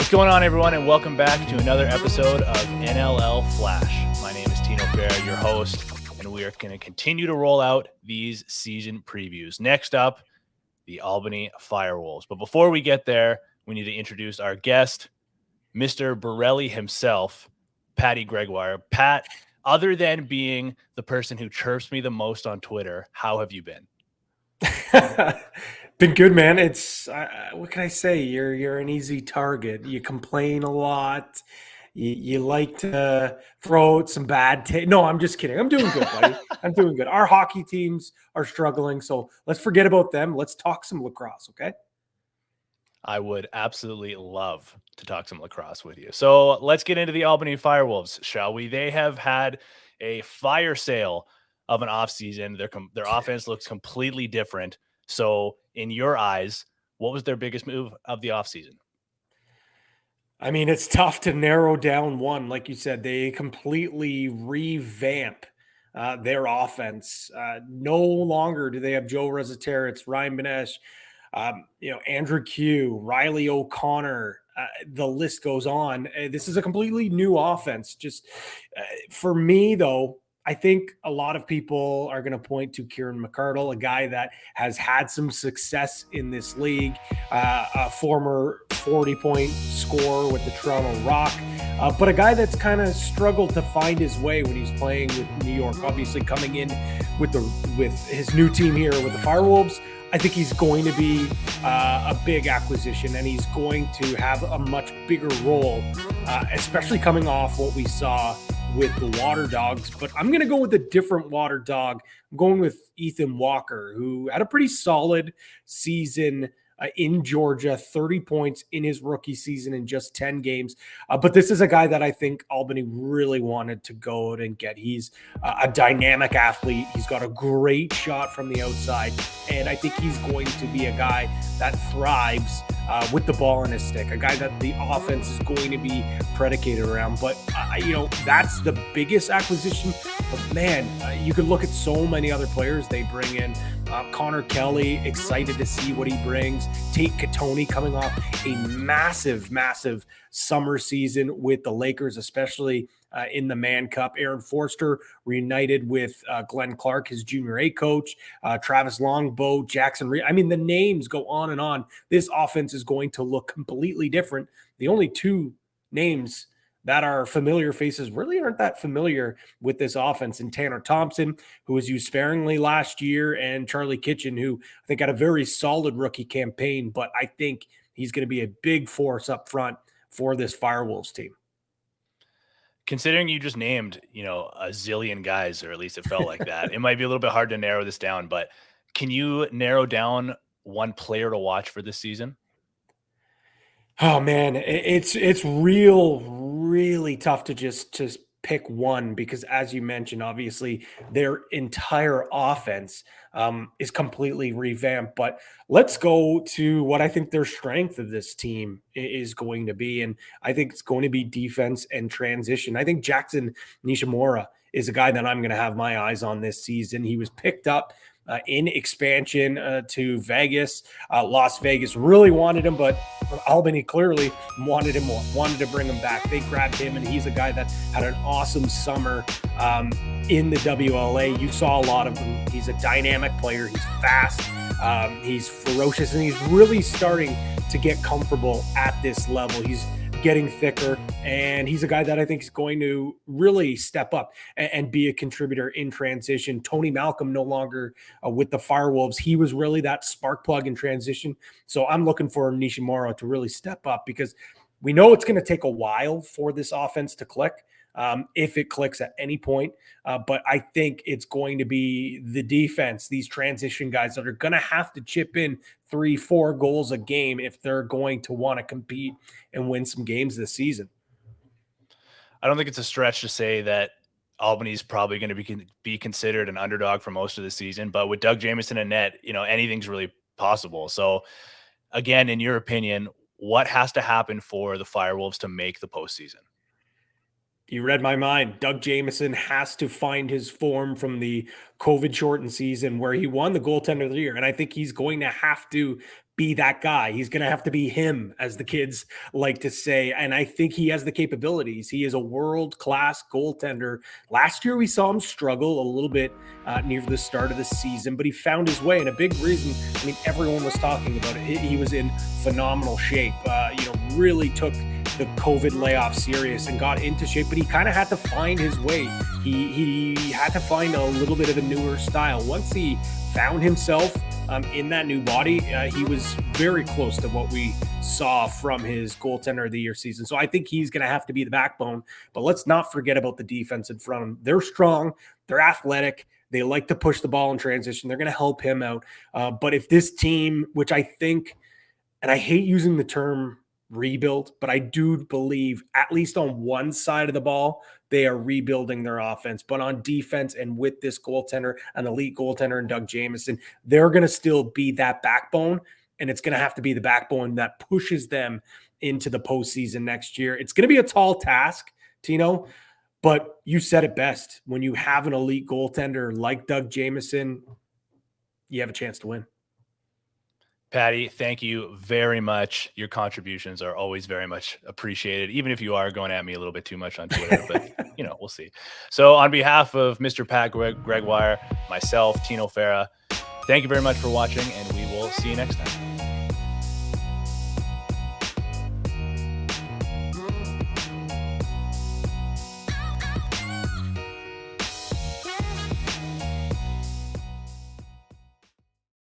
What's going on, everyone, and welcome back to another episode of NLL Flash. My name is Tino Fera, your host, and we are going to continue to roll out these season previews. Next up, the Albany FireWolves. But before we get there, we need to introduce our guest, Mr. Borelli himself, Patty Gregoire. Pat, other than being the person who chirps me the most on Twitter, how have you been? Been good, man. It's what can I say? You're an easy target. You complain a lot. You like to throw out some bad No, I'm just kidding. I'm doing good, buddy. I'm doing good. Our hockey teams are struggling, so let's forget about them. Let's talk some lacrosse, okay? I would absolutely love to talk some lacrosse with you. So let's get into the Albany FireWolves, shall we? They have had a fire sale of an offseason. Their offense looks completely different. So in your eyes, what was their biggest move of the offseason? I mean, it's tough to narrow down one. Like you said, they completely revamp their offense. No longer do they have Joe Resetarits, Ryan Benesh, Andrew Q, Riley O'Connor. The list goes on. This is a completely new offense. Just for me, though, I think a lot of people are going to point to Kieran McArdle, a guy that has had some success in this league, a former 40-point scorer with the Toronto Rock, but a guy that's kind of struggled to find his way when he's playing with New York. Obviously, coming in with his new team here with the FireWolves, I think he's going to be a big acquisition, and he's going to have a much bigger role, especially coming off what we saw with the Water Dogs. But I'm going to go with a different Water Dog. I'm going with Ethan Walker, who had a pretty solid season in Georgia, 30 points in his rookie season in just 10 games. But this is a guy that I think Albany really wanted to go out and get. He's a dynamic athlete. He's got a great shot from the outside. And I think he's going to be a guy that thrives with the ball in his stick, a guy that the offense is going to be predicated around. But, that's the biggest acquisition. But, man, you could look at so many other players they bring in. Connor Kelly, excited to see what he brings. Tate Katoni coming off a massive summer season with the Lakers, especially in the Mann Cup. Aaron Forster reunited with Glenn Clark, his junior A coach, Travis Longbow, Jackson Reed. I mean, the names go on and on. This offense is going to look completely different. The only two names that are familiar faces really aren't that familiar with this offense. And Tanner Thompson, who was used sparingly last year, and Charlie Kitchen, who I think had a very solid rookie campaign, but I think he's going to be a big force up front for this FireWolves team. Considering you just named, a zillion guys, or at least it felt like that, it might be a little bit hard to narrow this down, but can you narrow down one player to watch for this season? Oh man, it's really tough to just pick one, because as you mentioned, obviously their entire offense is completely revamped. But let's go to what I think their strength of this team is going to be, and I think it's going to be defense and transition. I think Jackson Nishimura is a guy that I'm going to have my eyes on this season. He was picked up in expansion to Vegas. Las Vegas really wanted him, but Albany clearly wanted him more, wanted to bring him back. They grabbed him, and he's a guy that had an awesome summer in the WLA. You saw a lot of him. He's a dynamic player. He's fast. He's ferocious, and he's really starting to get comfortable at this level. He's getting thicker, and he's a guy that I think is going to really step up and be a contributor in transition. Tony Malcolm no longer with the FireWolves. He was really that spark plug in transition. So I'm looking for Nishimura to really step up, because we know it's going to take a while for this offense to click. If it clicks at any point. But I think it's going to be the defense, these transition guys that are going to have to chip in 3-4 goals a game if they're going to want to compete and win some games this season. I don't think it's a stretch to say that Albany's probably going to be considered an underdog for most of the season, but with Doug Jamieson in net, anything's really possible. So again, in your opinion, what has to happen for the FireWolves to make the postseason? You read my mind. Doug Jamieson has to find his form from the COVID shortened season where he won the goaltender of the year. And I think he's going to have to be that guy. He's going to have to be him, as the kids like to say. And I think he has the capabilities. He is a world-class goaltender. Last year, we saw him struggle a little bit near the start of the season, but he found his way. And a big reason, I mean, everyone was talking about it. He was in phenomenal shape, really took the COVID layoff serious and got into shape, but he kind of had to find his way. He had to find a little bit of a newer style. Once he found himself in that new body, he was very close to what we saw from his goaltender of the year season. So I think he's going to have to be the backbone, but let's not forget about the defense in front of him. They're strong. They're athletic. They like to push the ball in transition. They're going to help him out. But if this team, which I think, and I hate using the term rebuild, but I do believe at least on one side of the ball, they are rebuilding their offense. But on defense, and with this goaltender, an elite goaltender in Doug Jamieson, they're going to still be that backbone, and it's going to have to be the backbone that pushes them into the postseason next year. It's going to be a tall task, Tino, but you said it best. When you have an elite goaltender like Doug Jamieson, you have a chance to win. Patty, thank you very much. Your contributions are always very much appreciated, even if you are going at me a little bit too much on Twitter, but we'll see. So on behalf of Mr. Pat Gregoire, myself, Tino Fera, thank you very much for watching, and we will see you next time.